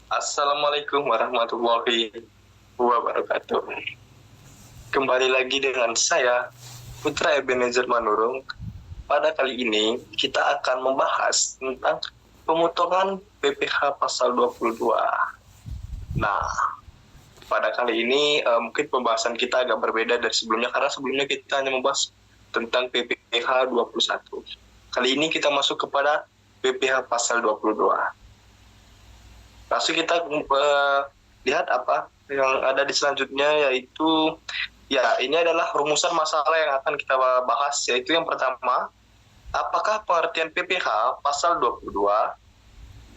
Assalamualaikum warahmatullahi wabarakatuh. Kembali lagi dengan saya, Putra Ebenezer Manurung. Pada kali ini, kita akan membahas tentang pemotongan PPh pasal 22. Nah, pada kali ini mungkin pembahasan kita agak berbeda dari sebelumnya, karena sebelumnya kita hanya membahas tentang PPh 21. Kali ini kita masuk kepada PPh pasal 22. Langsung kita lihat apa yang ada di selanjutnya, yaitu ini adalah rumusan masalah yang akan kita bahas, yaitu yang pertama, apakah pengertian PPh pasal 22?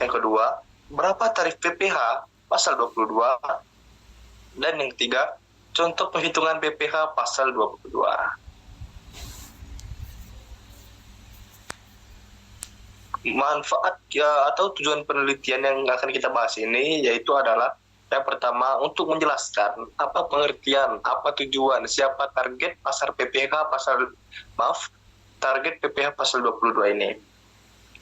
Yang kedua, berapa tarif PPh pasal 22? Dan yang ketiga, contoh penghitungan PPh pasal 22. Manfaat atau tujuan penelitian yang akan kita bahas ini yaitu adalah yang pertama, untuk menjelaskan apa pengertian, apa tujuan, siapa target target PPh pasal 22 ini.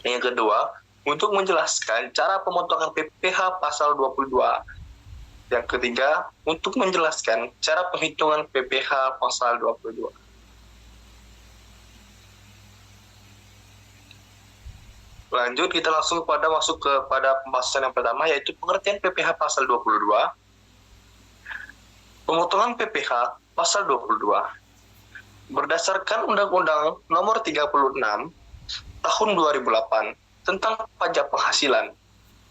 Yang kedua, untuk menjelaskan cara pemotongan PPh pasal 22. Yang ketiga, untuk menjelaskan cara penghitungan PPh pasal 22. Lanjut, kita langsung masuk kepada pembahasan yang pertama, yaitu pengertian PPh pasal 22. Pemotongan PPh pasal 22. Berdasarkan Undang-Undang Nomor 36 Tahun 2008 tentang pajak penghasilan,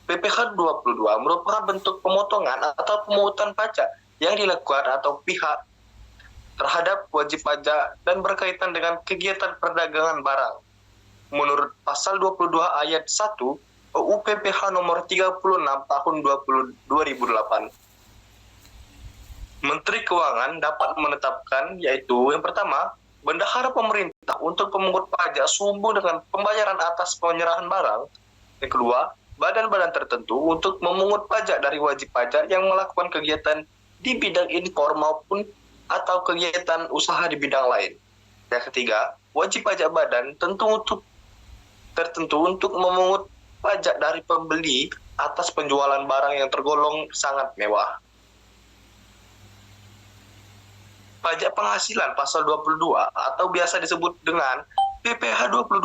PPh 22 merupakan bentuk pemotongan atau pemungutan pajak yang dilakukan atau pihak terhadap wajib pajak dan berkaitan dengan kegiatan perdagangan barang. Menurut pasal 22 ayat 1 UU PPh nomor 36 tahun 2008. Menteri Keuangan dapat menetapkan, yaitu yang pertama, bendahara pemerintah untuk pemungut pajak sehubungan dengan pembayaran atas penyerahan barang. Yang kedua, badan-badan tertentu untuk memungut pajak dari wajib pajak yang melakukan kegiatan di bidang impor maupun atau kegiatan usaha di bidang lain. Yang ketiga, wajib pajak badan tertentu untuk memungut pajak dari pembeli atas penjualan barang yang tergolong sangat mewah. Pajak penghasilan pasal 22 atau biasa disebut dengan PPh 22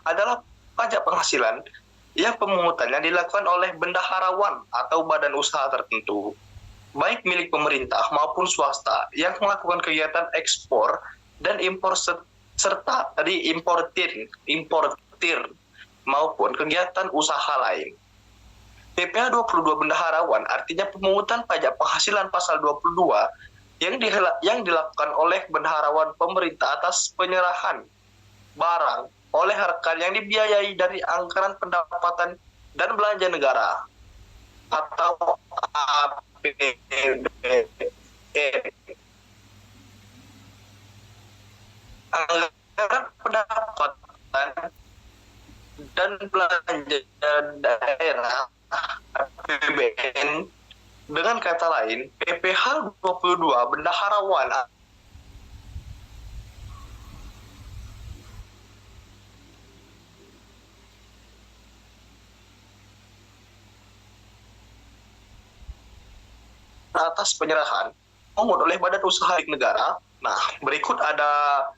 adalah pajak penghasilan yang pemungutannya dilakukan oleh bendaharawan atau badan usaha tertentu, baik milik pemerintah maupun swasta, yang melakukan kegiatan ekspor dan impor serta importir maupun kegiatan usaha lain. PPh 22 bendaharawan artinya pemungutan pajak penghasilan pasal 22 yang dilakukan oleh bendaharawan pemerintah atas penyerahan barang oleh rekan yang dibiayai dari anggaran pendapatan dan belanja negara atau APBN. Anggaran pendapatan dan belanja daerah APBN. Dengan kata lain, PPh 22 bendaharawan atas penyerahan dipungut oleh badan usaha negara. Nah, berikut ada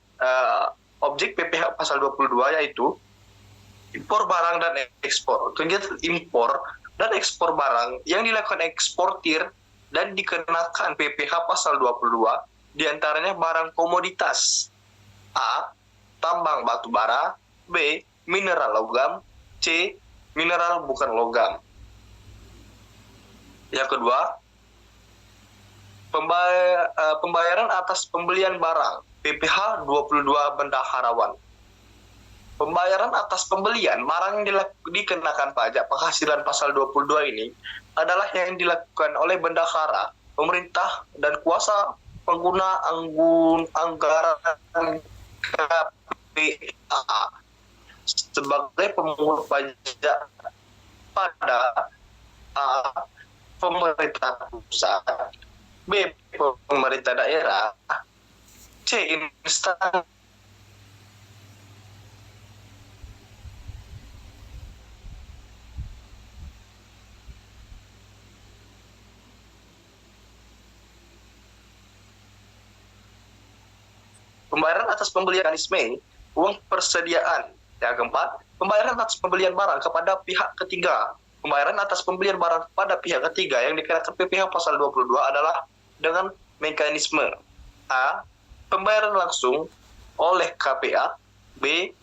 objek PPh pasal 22, yaitu impor barang dan ekspor. Kegiatan impor dan ekspor barang yang dilakukan eksportir dan dikenakan PPh pasal 22 diantaranya barang komoditas: A. Tambang batu bara, B. Mineral logam, C. Mineral bukan logam. Yang kedua, pembayaran atas pembelian barang, PPh 22 bendaharawan. Pembayaran atas pembelian barang yang dikenakan pajak penghasilan pasal 22 ini adalah yang dilakukan oleh bendahara, pemerintah, dan kuasa pengguna anggaran KPA sebagai pemungut pajak pada A. Pemerintah pusat, B. Pemerintah daerah, C. Instansi pembayaran atas pembelian mekanisme uang persediaan. Yang keempat, pembayaran atas pembelian barang kepada pihak ketiga. Pembayaran atas pembelian barang kepada pihak ketiga yang dikenakan PPh pasal 22 adalah dengan mekanisme A. Pembayaran langsung oleh KPA. B.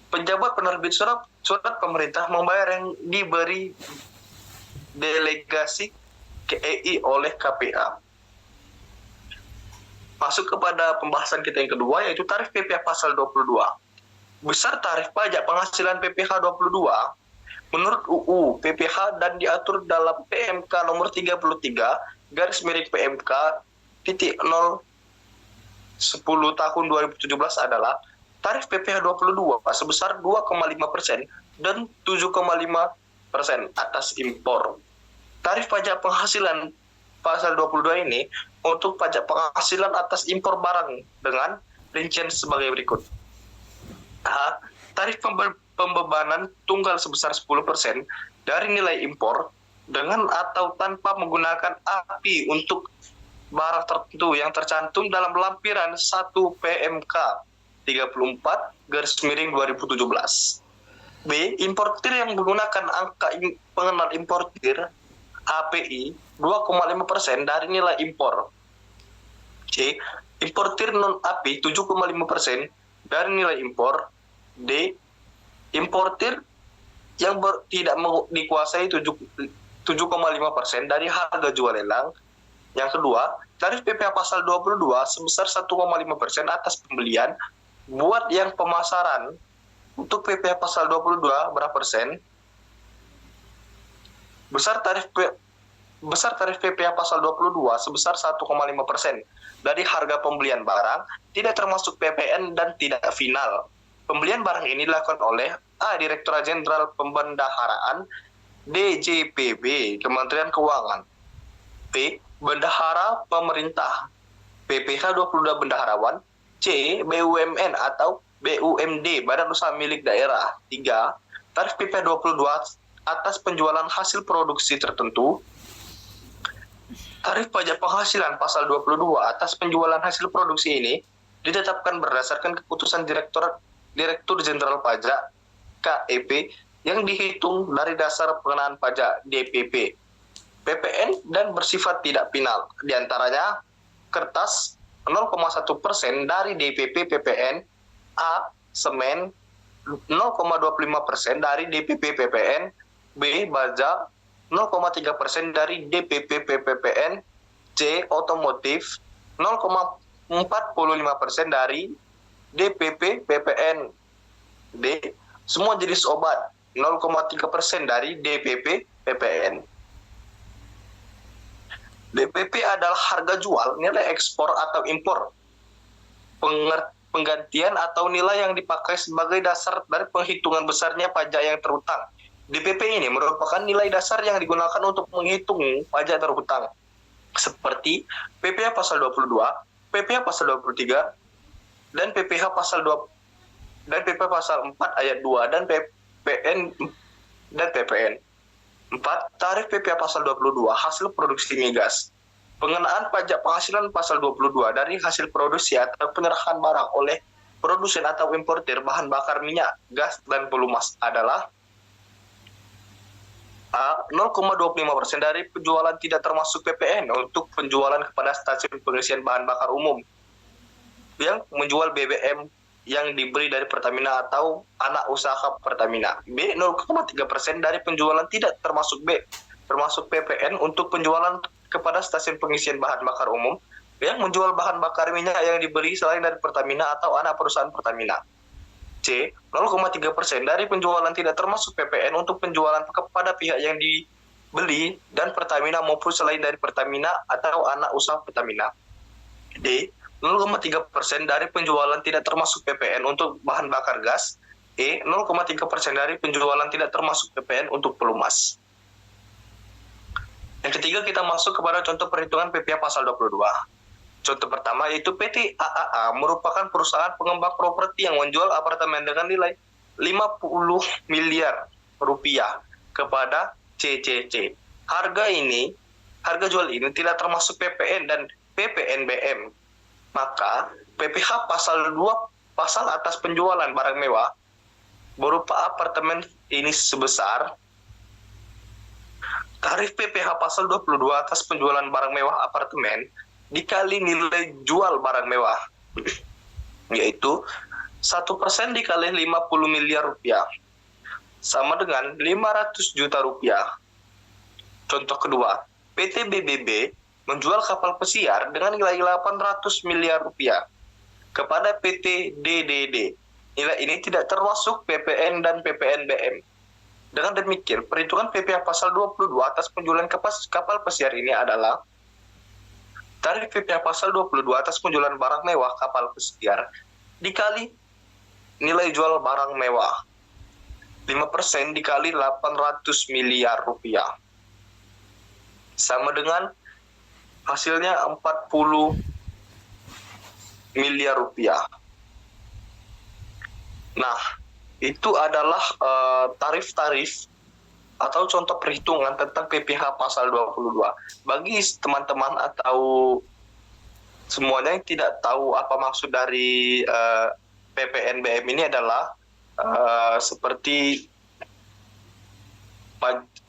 Penjabat penerbit surat pemerintah membayar yang diberi delegasi ke EI oleh KPA. Masuk kepada pembahasan kita yang kedua, yaitu tarif PPh pasal 22. Besar tarif pajak penghasilan PPh 22 menurut UU PPh dan diatur dalam PMK nomor 33 garis miring PMK titik 0 10 tahun 2017 adalah tarif PPh 22 sebesar 2,5% dan 7,5% atas impor. Tarif pajak penghasilan pasal 22 ini untuk pajak penghasilan atas impor barang dengan rincian sebagai berikut. A. Tarif pembebanan tunggal sebesar 10% dari nilai impor dengan atau tanpa menggunakan API untuk barang tertentu yang tercantum dalam lampiran 1 PMK 34 garis miring 2017. B. Importir yang menggunakan angka pengenal importir API 2,5% dari nilai impor. C. Importir non-API 7,5% dari nilai impor. D. Importir yang tidak dikuasai 7,5% dari harga jual lelang. Yang kedua, tarif PPh pasal 22 sebesar 1,5% atas pembelian buat yang pemasaran. Untuk PPh pasal 22 berapa persen? Besar tarif PPh pasal 22 sebesar 1,5% dari harga pembelian barang, tidak termasuk PPN dan tidak final. Pembelian barang ini dilakukan oleh A. Direktorat Jenderal Pembendaharaan DJPB Kementerian Keuangan. B. Bendahara Pemerintah PPh 22 bendaharawan. C. BUMN atau BUMD Badan Usaha Milik Daerah. 3. Tarif PPh 22 atas penjualan hasil produksi tertentu. Tarif pajak penghasilan pasal 22 atas penjualan hasil produksi ini ditetapkan berdasarkan keputusan Direktur Jenderal Pajak KEP yang dihitung dari dasar pengenaan pajak DPP, PPN dan bersifat tidak final. Di antaranya kertas 0,1% dari DPP PPN, A. Semen 0,25% dari DPP PPN, B. Baja 0,3% dari DPP PPN, C. Otomotif 0,45% dari DPP PPN, D. Semua jenis obat 0,3% dari DPP PPN. DPP adalah harga jual, nilai ekspor atau impor, penggantian atau nilai yang dipakai sebagai dasar dari penghitungan besarnya pajak yang terhutang. DPP ini merupakan nilai dasar yang digunakan untuk menghitung pajak terhutang, seperti PPh pasal 22, PPh pasal 23, dan PPh pasal 2 dan PPh pasal 4 ayat 2 dan PPN dan PPN. 4. Tarif PPh pasal 22 hasil produksi migas. Pengenaan pajak penghasilan pasal 22 dari hasil produksi atau penyerahan barang oleh produsen atau importir bahan bakar minyak, gas, dan pelumas adalah A. 0,25% dari penjualan tidak termasuk PPN untuk penjualan kepada stasiun pengisian bahan bakar umum yang menjual BBM yang dibeli dari Pertamina atau anak usaha Pertamina. B. 0,3% dari penjualan tidak termasuk PPN untuk penjualan kepada stasiun pengisian bahan bakar umum yang menjual bahan bakar minyak yang dibeli selain dari Pertamina atau anak perusahaan Pertamina. C. 0,3% dari penjualan tidak termasuk PPN untuk penjualan kepada pihak yang dibeli dan Pertamina maupun selain dari Pertamina atau anak usaha Pertamina. D. 0,3% dari penjualan tidak termasuk PPN untuk bahan bakar gas. E. 0,3% dari penjualan tidak termasuk PPN untuk pelumas. Yang ketiga, kita masuk kepada contoh perhitungan PPh pasal 22. Contoh pertama yaitu PT AAA merupakan perusahaan pengembang properti yang menjual apartemen dengan nilai 50 miliar rupiah kepada CCC. Harga jual ini tidak termasuk PPN dan PPNBM. Maka PPh pasal 2 pasal atas penjualan barang mewah berupa apartemen ini sebesar tarif PPh pasal 22 atas penjualan barang mewah apartemen dikali nilai jual barang mewah, yaitu 1% dikali 50 miliar rupiah sama dengan 500 juta rupiah. Contoh kedua, PT BBB menjual kapal pesiar dengan nilai 800 miliar rupiah kepada PT DDD. Nilai ini tidak termasuk PPN dan PPNBM. Dengan demikian, perhitungan PPh pasal 22 atas penjualan kapal pesiar ini adalah tarif PPh pasal 22 atas penjualan barang mewah kapal pesiar dikali nilai jual barang mewah. 5% dikali 800 miliar rupiah. Sama dengan hasilnya 40 miliar rupiah. Nah, itu adalah tarif-tarif atau contoh perhitungan tentang PPh pasal 22. Bagi teman-teman atau semuanya yang tidak tahu apa maksud dari PPNBM ini adalah seperti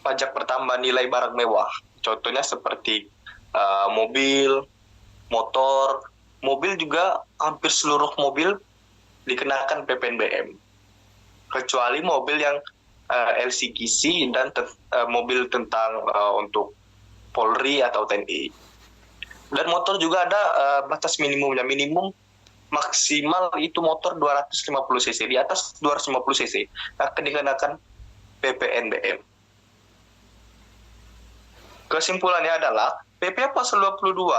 pajak pertambahan nilai barang mewah. Contohnya seperti mobil, motor, mobil juga hampir seluruh mobil dikenakan PPNBM. Kecuali mobil yang LCGC dan mobil tentang untuk Polri atau TNI. Dan motor juga ada batas minimumnya. Minimum maksimal itu motor 250 cc. Di atas 250 cc akan dikenakan PPNBM. Kesimpulannya adalah PPh pasal 22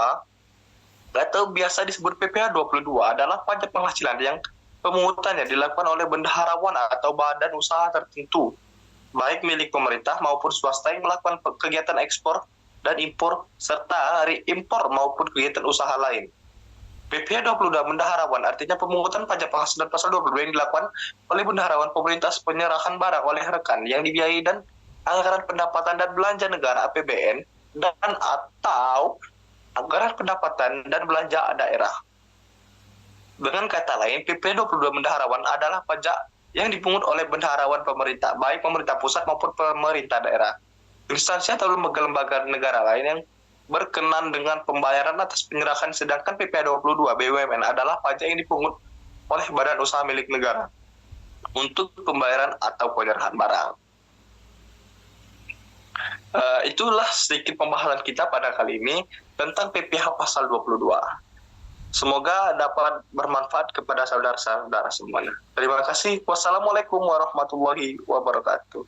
atau biasa disebut PPh 22 adalah pajak penghasilan yang pemungutannya dilakukan oleh bendaharawan atau badan usaha tertentu, baik milik pemerintah maupun swasta yang melakukan kegiatan ekspor dan impor serta reimpor maupun kegiatan usaha lain. PPh 22 bendaharawan artinya pemungutan pajak penghasilan pasal 22 yang dilakukan oleh bendaharawan pemerintah penyerahan barang oleh rekan yang dibiayai dan anggaran pendapatan dan belanja negara APBN dan atau anggaran pendapatan dan belanja daerah. Dengan kata lain, PPh 22 bendaharawan adalah pajak yang dipungut oleh bendaharawan pemerintah, baik pemerintah pusat maupun pemerintah daerah, instansi atau lembaga negara lain yang berkenan dengan pembayaran atas penyerahan, sedangkan PPh 22 BUMN adalah pajak yang dipungut oleh badan usaha milik negara untuk pembayaran atau penyerahan barang. Itulah sedikit pembahasan kita pada kali ini tentang PPh pasal 22. Semoga dapat bermanfaat kepada saudara-saudara semuanya. Terima kasih. Wassalamualaikum warahmatullahi wabarakatuh.